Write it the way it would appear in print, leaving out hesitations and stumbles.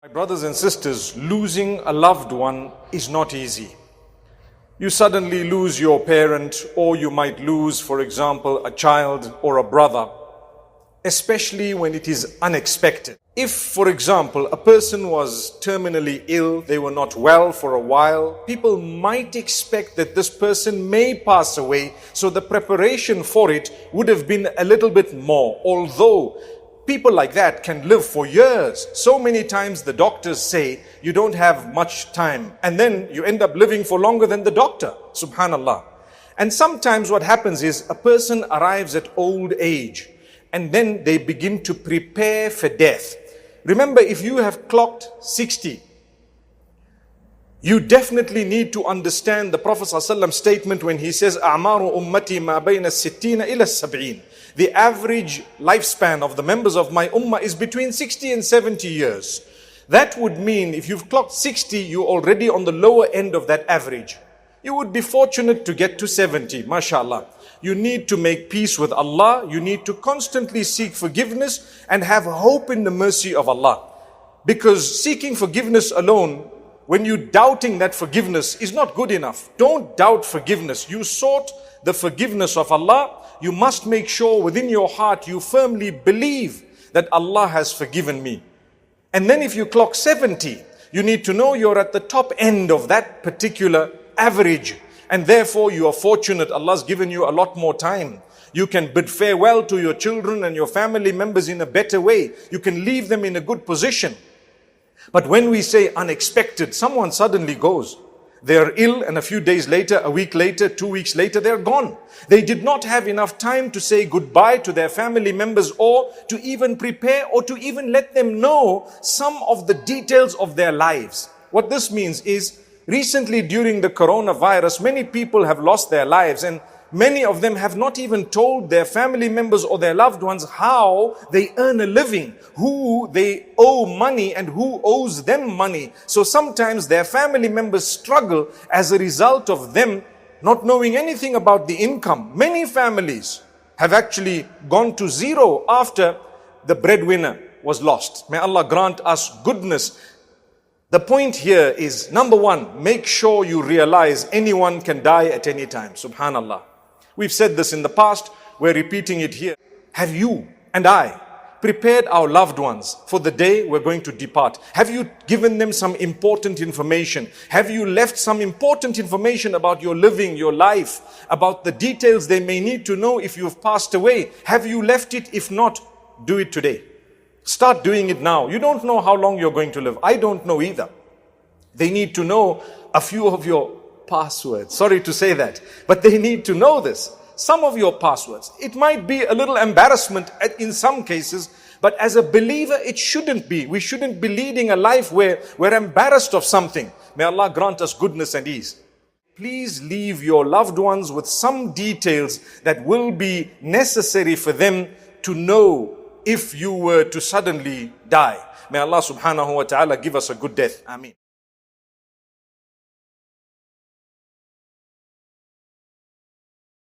My brothers and sisters, losing a loved one is not easy. You suddenly lose your parent, or you might lose, for example, a child or a brother, especially when it is unexpected. If, for example, a person was terminally ill, they were not well for a while, people might expect that this person may pass away, so the preparation for it would have been a little bit more, although people like that can live for years. So many times the doctors say you don't have much time, and then you end up living for longer than the doctor. Subhanallah. And sometimes what happens is a person arrives at old age and then they begin to prepare for death. Remember, if you have clocked 60, you definitely need to understand the Prophet ﷺ statement when he says, أَعْمَارُ أُمَّتِي مَا بَيْنَ السِّتِّينَ إِلَى السَّبْعِينَ. The average lifespan of the members of my ummah is between 60 and 70 years. That would mean if you've clocked 60, you're already on the lower end of that average. You would be fortunate to get to 70, mashallah. You need to make peace with Allah. You need to constantly seek forgiveness and have hope in the mercy of Allah. Because seeking forgiveness alone, when you're doubting that forgiveness, is not good enough. Don't doubt forgiveness. You sought the forgiveness of Allah. You must make sure within your heart you firmly believe that Allah has forgiven me. And then if you clock 70, you need to know you're at the top end of that particular average. And therefore you are fortunate. Allah's given you a lot more time. You can bid farewell to your children and your family members in a better way. You can leave them in a good position. But when we say unexpected, someone suddenly goes. They are ill, and a few days later, a week later, 2 weeks later, they're gone. They did not have enough time to say goodbye to their family members, or to even prepare, or to even let them know some of the details of their lives. What this means is, recently during the coronavirus, many people have lost their lives, and many of them have not even told their family members or their loved ones how they earn a living, who they owe money and who owes them money. So sometimes their family members struggle as a result of them not knowing anything about the income. Many families have actually gone to zero after the breadwinner was lost. May Allah grant us goodness. The point here is, number one, make sure you realize anyone can die at any time. Subhanallah. We've said this in the past, we're repeating it here. Have you and I prepared our loved ones for the day we're going to depart? Have you given them some important information? Have you left some important information about your living, your life, about the details they may need to know if you've passed away? Have you left it? If not, do it today. Start doing it now. You don't know how long you're going to live. I don't know either. They need to know a few of your passwords. Sorry to say that, but they need to know this. Some of your passwords. It might be a little embarrassment in some cases, but as a believer, it shouldn't be. We shouldn't be leading a life where we're embarrassed of something. May Allah grant us goodness and ease. Please leave your loved ones with some details that will be necessary for them to know if you were to suddenly die. May Allah subhanahu wa ta'ala give us a good death. Ameen.